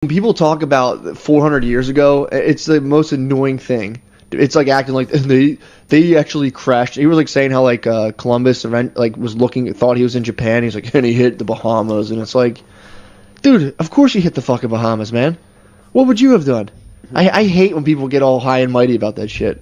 When people talk about 400 years ago, it's the most annoying thing. It's like acting like they actually crashed. He was like saying how like Columbus was thought he was in Japan. He's like, and he hit the Bahamas, and it's like, dude, of course you hit the fucking Bahamas, man. What would you have done? I hate when people get all high and mighty about that shit.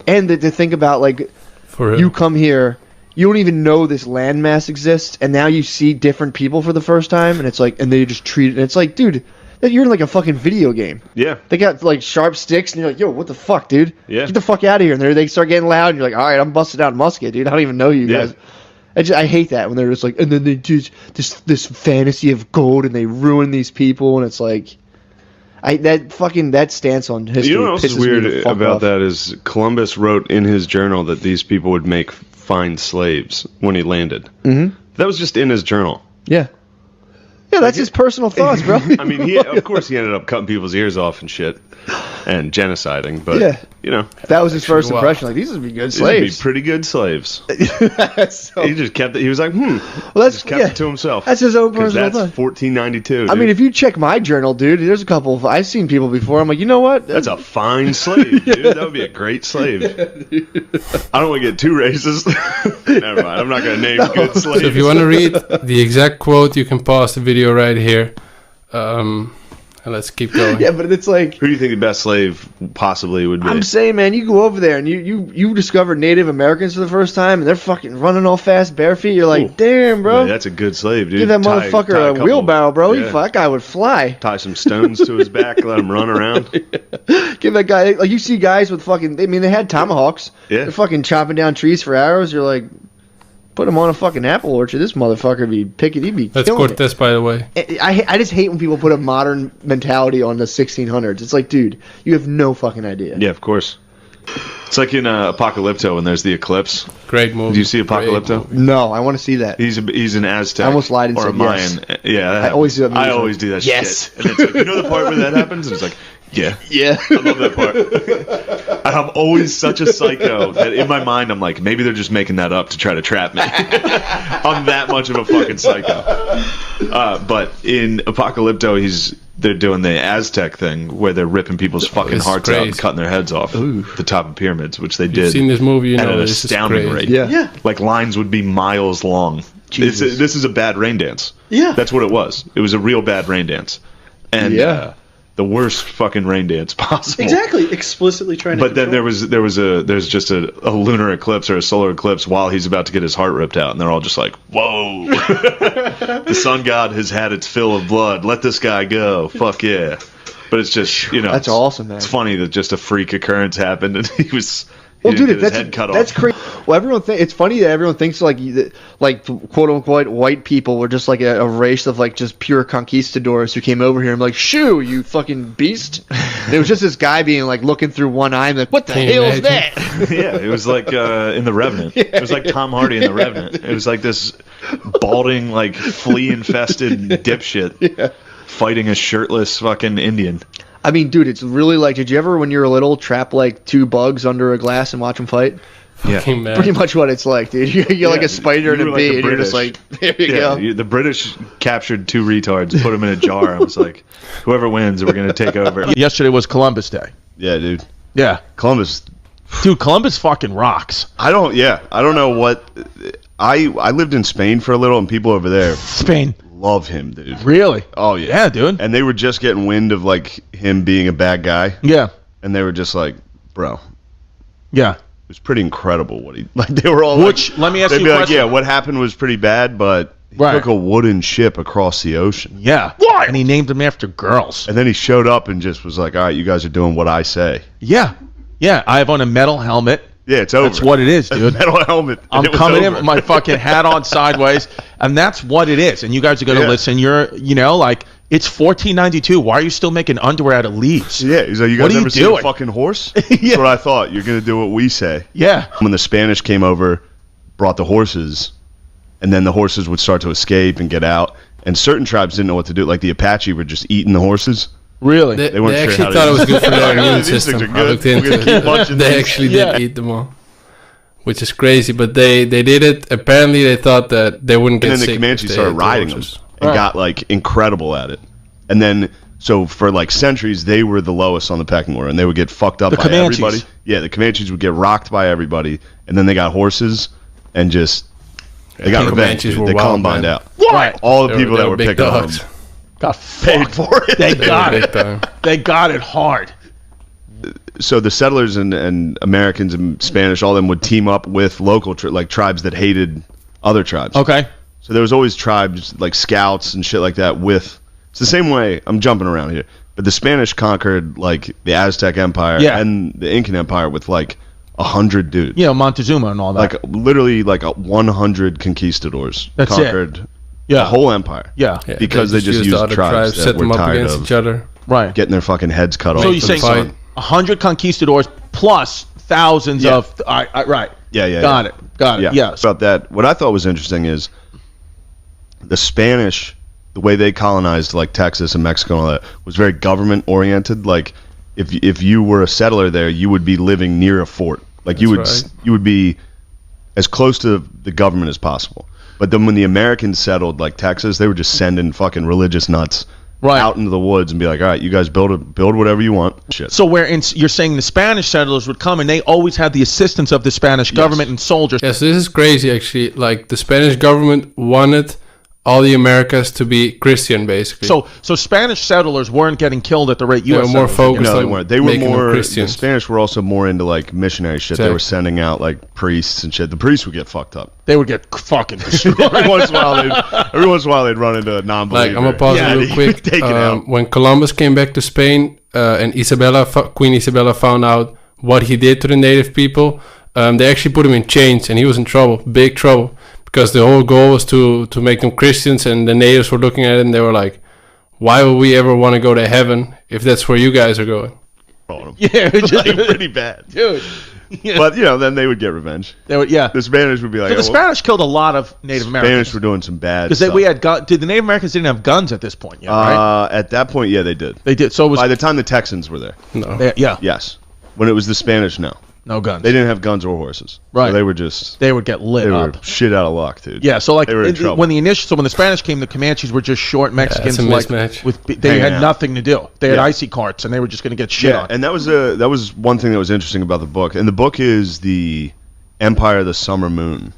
And to think about like, you come here, you don't even know this landmass exists, and now you see different people for the first time, and it's like, and they just treat it. And it's like, dude, you're in like a fucking video game. Yeah. They got like sharp sticks, and you're like, yo, what the fuck, dude? Yeah. Get the fuck out of here. And they start getting loud, and you're like, all right, I'm busting out a musket, dude. I don't even know you guys. I hate that when they're just like, and then they do this fantasy of gold, and they ruin these people, and it's like, that stance on history. You know what else is weird about that is Columbus wrote in his journal that these people would make fine slaves when he landed. Mm-hmm. That was just in his journal. Yeah. Yeah, that's his personal thoughts, bro. I mean, of course he ended up cutting people's ears off and shit and genociding, but, you know. That was his first impression. Like, these would be good slaves. These would be pretty good slaves. He just kept it. He was like, Well, just kept it to himself. That's his own personal thought. That's 1492, dude. I mean, if you check my journal, dude, there's a couple of... I've seen people before. I'm like, you know what? That's a fine slave, dude. That would be a great slave. I don't want to get too racist. Never mind. I'm not going to name good slaves. So if you want to read the exact quote, you can pause the video right here. And let's keep going. Yeah, but it's like... Who do you think the best slave possibly would be? I'm saying, man, you go over there and you discover Native Americans for the first time, and they're fucking running all fast, bare feet. You're like, damn, bro. Yeah, that's a good slave, dude. Give that motherfucker a wheelbarrow, bro. Yeah. That guy would fly. Tie some stones to his back, let him run around. Give that guy... Like, you see guys with fucking... I mean, they had tomahawks. Yeah. They're fucking chopping down trees for arrows. You're like... Put him on a fucking apple orchard. This motherfucker would be picking. He'd be That's killing Cortez, by the way. I just hate when people put a modern mentality on the 1600s. It's like, dude, you have no fucking idea. Yeah, of course. It's like in Apocalypto when there's the eclipse. Great movie. Did you see Apocalypto? No, I want to see that. He's an Aztec. I almost lied and or said a Mayan. yes. Yeah, I always do that. I always do that yes. shit. And it's like, you know the part where that happens? And it's like, yeah. Yeah. I love that part. I'm always such a psycho that in my mind I'm like, maybe they're just making that up to try to trap me. I'm that much of a fucking psycho. But in Apocalypto, they're doing the Aztec thing where they're ripping people's fucking hearts out and cutting their heads off the top of pyramids, which they did. You've seen this movie, you know, at an this astounding is rate. crazy. Yeah. Like lines would be miles long. This is a bad rain dance. Yeah. That's what it was. It was a real bad rain dance. And the worst fucking rain dance possible. Exactly. Explicitly trying to But then there's just a lunar eclipse or a solar eclipse while he's about to get his heart ripped out, and they're all just like, whoa. The sun god has had its fill of blood. Let this guy go. Fuck yeah. But it's just, you know. That's awesome, man. It's funny that just a freak occurrence happened and he was... Well, dude, his head cut that's off. crazy. Well, it's funny that everyone thinks like quote unquote white people were just like a race of like just pure conquistadors who came over here and like, shoo, you fucking beast. And it was just this guy being like looking through one eye and like, what the hell is that? Yeah, it was like in The Revenant. It was like Tom Hardy in The Revenant. It was like this balding, like flea-infested dipshit fighting a shirtless fucking Indian. I mean, dude, it's really like, did you ever, when you were little, trap like two bugs under a glass and watch them fight? Yeah. Pretty much what it's like, dude. You're like a spider and a bee, and you're just like, there you go. The British captured two retards, put them in a jar, and was like, whoever wins, we're going to take over. Yesterday was Columbus Day. Yeah, dude. Yeah. Columbus. Dude, Columbus fucking rocks. I don't know what... I lived in Spain for a little, and people over there... Spain. Love him, dude. Really? Oh, yeah. Yeah, dude. And they were just getting wind of, like, him being a bad guy. Yeah. And they were just like, bro. Yeah. It was pretty incredible what he... Like, they were all let me ask you a question. Yeah, what happened was pretty bad, but he took a wooden ship across the ocean. Yeah. Why? And he named them after girls. And then he showed up and just was like, all right, you guys are doing what I say. Yeah. Yeah, I have on a metal helmet. Yeah, it's over. That's what it is, dude. A metal helmet. I'm coming in with my fucking hat on sideways, and that's what it is. And you guys are going to listen. Like, it's 1492. Why are you still making underwear out of leaves? Yeah, he's like, you guys ever seen a fucking horse? That's what I thought. You're going to do what we say. Yeah. When the Spanish came over, brought the horses, and then the horses would start to escape and get out, and certain tribes didn't know what to do. Like the Apache were just eating the horses. Really? They weren't actually sure how thought to it was good for their immune These things system. are good. I looked into We're gonna keep munching it. They these. actually did eat them all, which is crazy. But they did it. Apparently, they thought that they wouldn't get sick. And then the Comanches started riding them and got like incredible at it. And then So for like centuries, they were the lowest on the pecking order, and they would get fucked up by Comanches. everybody. Yeah, the Comanches would get rocked by everybody, and then they got horses and just they got revenge. Comanches were They wild, Columbined man. out. Right. All the people They that were were big picking on dogs. them Got paid fucked. for it. They They got were it. big time. They got it hard. So the settlers and Americans and Spanish, all of them would team up with local like tribes that hated other tribes. Okay. So there was always tribes like scouts and shit like that with. It's the same way. I'm jumping around here, but the Spanish conquered like the Aztec Empire and the Incan Empire with like 100 dudes. Yeah, Montezuma and all that. Like literally like 100 conquistadors That's conquered Yeah. the whole empire. Yeah. Yeah, Because they just used used other tribes that set were them up tired against of each other. Right. getting their fucking heads cut off. So you're for the saying fight. 100 conquistadors plus thousands Yeah. of right. Yeah. Got it. Yeah. About that, what I thought was interesting is the Spanish, the way they colonized like Texas and Mexico and all that, was very government oriented. Like if you were a settler there, you would be living near a fort. Like you would right. you would be as close to the government as possible. But then when the Americans settled like Texas, they were just sending fucking religious nuts out into the woods and be like, all right, you guys build whatever you want. Shit. So you're saying the Spanish settlers would come and they always had the assistance of the Spanish government and soldiers. Yes, this is crazy actually. Like the Spanish government wanted all the Americas to be Christian, basically. So Spanish settlers weren't getting killed at the rate They U.S. were more settlers focused No, on they weren't. They were making them more. The Christians. Spanish were also more into like missionary shit. They were Exactly. sending out like priests and shit. The priests would get fucked up. They would get fucking destroyed. every once in a while, they'd run into a non-believer. Like I'm gonna pause Yeah, real they quick. would take it out. When Columbus came back to Spain and Queen Isabella found out what he did to the native people, they actually put him in chains, and he was in trouble, big trouble, because the whole goal was to make them Christians, and the natives were looking at it and they were like, "Why would we ever want to go to heaven if that's where you guys are going?" Yeah, Like, pretty bad. dude. Yeah. But then they would get revenge. They would, yeah. The Spanish would be like, So the Spanish killed a lot of Native Spanish Americans were doing some bad because stuff. we had did the Native Americans didn't have guns at this point yet, right? At that point, yeah, they did. They did. So it was By the time the Texans were there, No. yeah, yes. When it was the Spanish, no, no guns. they didn't have guns or horses. Right. So they were just They would get lit they were up. shit out of luck, dude. Yeah, so like They were in trouble. when the Spanish came, the Comanches were just short Mexicans, a like mismatch. they Hanging had out. nothing to do. They had Yeah. icy carts, and they were just going to get shit on. And that was one thing that was interesting about the book. And the book is the Empire of the Summer Moon.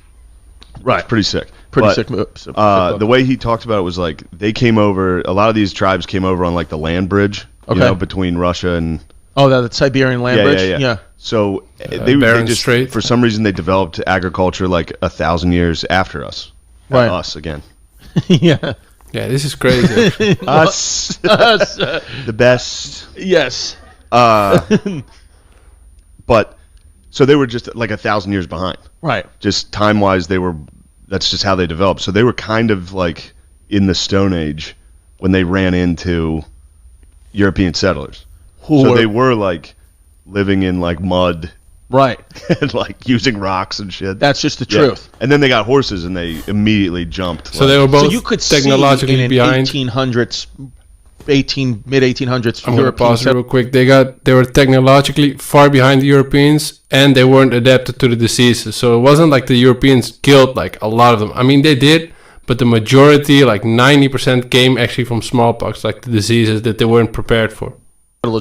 Right, Pretty sick. pretty But, sick. The way he talked about it was like they came over. A lot of these tribes came over on like the land bridge, Okay. between Russia and the Siberian land bridge. yeah. So they Bering just Strait. for some reason they developed agriculture like 1,000 years after us. Right. Us again. yeah. Yeah, this is crazy. actually. Us. The best. Yes. But so they were just like 1,000 years behind. Right. Just time wise, that's just how they developed. So they were kind of like in the Stone Age when they ran into European settlers. So they were like living in like mud Right. and like using rocks and shit. That's just the Yeah. truth. And then they got horses and they immediately jumped. So they were both So you could technologically see in an behind. 1800s, mid 1800s. I'm gonna pause it real quick. They were technologically far behind the Europeans, and they weren't adapted to the diseases. So it wasn't like the Europeans killed like a lot of them. I mean, they did, but the majority, like 90%, came actually from smallpox, like the diseases that they weren't prepared for.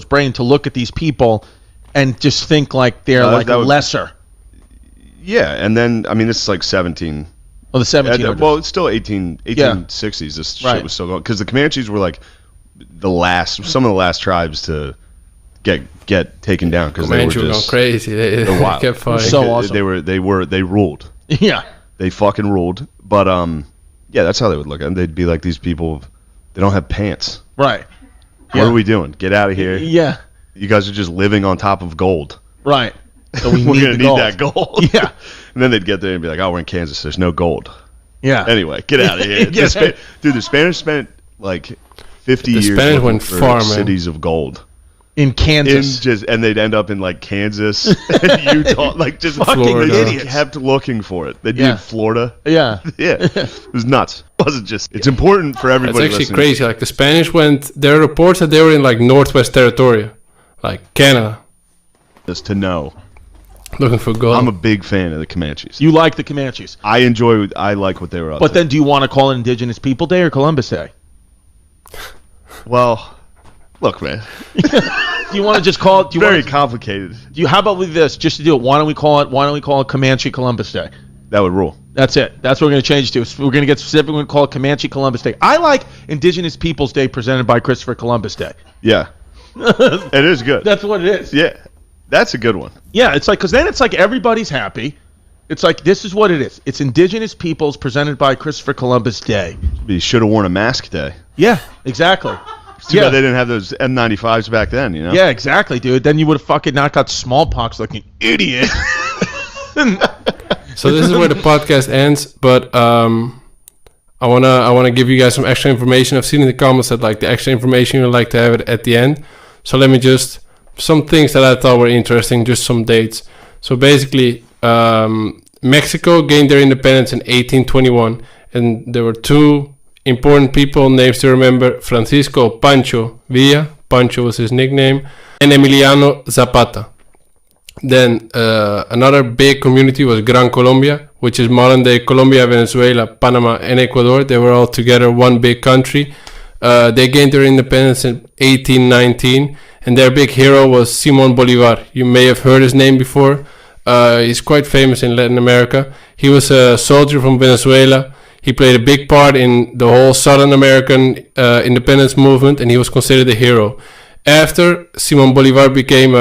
Brain to look at these people and just think like they're No, like that was- lesser. Yeah, and then I mean this is like 17. Well, the 1700s. Well, it's still 1860s. This Right. shit was still going because the Comanches were like some of the last tribes to get taken down because they were Comanche were going just crazy. They wild. kept fighting. So awesome. They ruled. yeah. They fucking ruled. But yeah, that's how they would look at them. They'd be like these people. They don't have pants. Right. What Yeah. are we doing? Get out of here. Yeah. You guys are just living on top of gold. Right. So we We're need gonna the need gold. that gold. Yeah. And then they'd get there and be like, "Oh, we're in Kansas. There's no gold." Yeah. Anyway, get out of here. Yeah. Dude, the Spanish spent like 50 The years Spanish looking went for far, man. cities of gold. In Kansas. And they'd end up in like Kansas and Utah, like just Fucking Florida. They idiots. kept looking for it. They'd be Yeah. in Florida. Yeah. Yeah, it was nuts. It wasn't just. It's important for It's everybody. actually listening. crazy. Like the Spanish went. There are reports that they were in like Northwest Territoria, like Canada, Just to know, looking for gold. I'm a big fan of the Comanches. You like the Comanches. I like what they were up But to. then do you want to call it Indigenous People Day or Columbus Day? Well, Look, man. Do you want to just call it? Very complicated. How about with this? Just to do it. Why don't we call it Comanche Columbus Day? That would rule. That's it. That's what we're going to change to. We're going to get specific. We're going to call it Comanche Columbus Day. I like Indigenous Peoples Day presented by Christopher Columbus Day. Yeah. It is good. That's what it is. Yeah. That's a good one. Yeah, it's like, because then it's like everybody's happy. It's like, this is what it is. It's Indigenous Peoples presented by Christopher Columbus Day. You should have worn a mask day. Yeah, exactly. Too bad they didn't have those N95s back then, you know? Yeah, exactly, dude. Then you would have fucking not got smallpox like an idiot. So this is where the podcast ends, but I wanna give you guys some extra information. I've seen in the comments that like the extra information you would like to have it at the end. So let me just some things that I thought were interesting, just some dates. So basically, Mexico gained their independence in 1821, and there were two important people, names to remember: Francisco Pancho Villa, Pancho was his nickname, and Emiliano Zapata. Then another big community was Gran Colombia, which is modern day Colombia, Venezuela, Panama, and Ecuador. They were all together one big country. They gained their independence in 1819, and their big hero was Simón Bolívar. You may have heard his name before. He's quite famous in Latin America. He was a soldier from Venezuela. He played a big part in the whole Southern American independence movement, and he was considered a hero. After Simón Bolívar became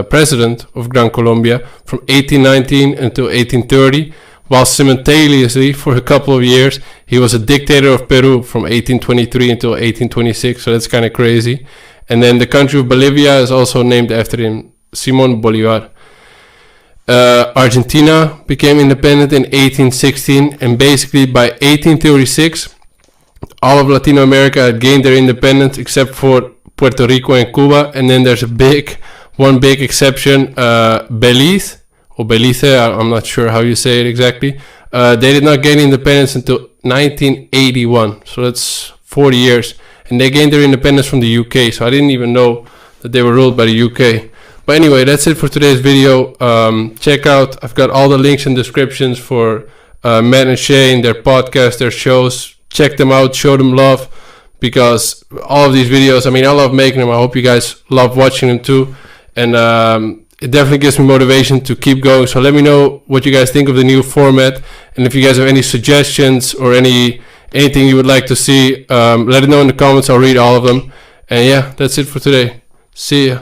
president of Gran Colombia from 1819 until 1830, while simultaneously for a couple of years he was a dictator of Peru from 1823 until 1826, so that's kind of crazy. And then the country of Bolivia is also named after him, Simón Bolívar. Argentina became independent in 1816, and basically by 1836 all of Latin America had gained their independence except for Puerto Rico and Cuba. And then there's one big exception, Belize, or Belize, I'm not sure how you say it exactly. They did not gain independence until 1981, so that's 40 years. And they gained their independence from the UK, so I didn't even know that they were ruled by the UK. But anyway, that's it for today's video. Check out, I've got all the links and descriptions for Matt and Shane, their podcast, their shows. Check them out, show them love, because all of these videos, I mean, I love making them. I hope you guys love watching them too. And it definitely gives me motivation to keep going. So let me know what you guys think of the new format. And if you guys have any suggestions or anything you would like to see, let it know in the comments. I'll read all of them. And yeah, that's it for today. See ya.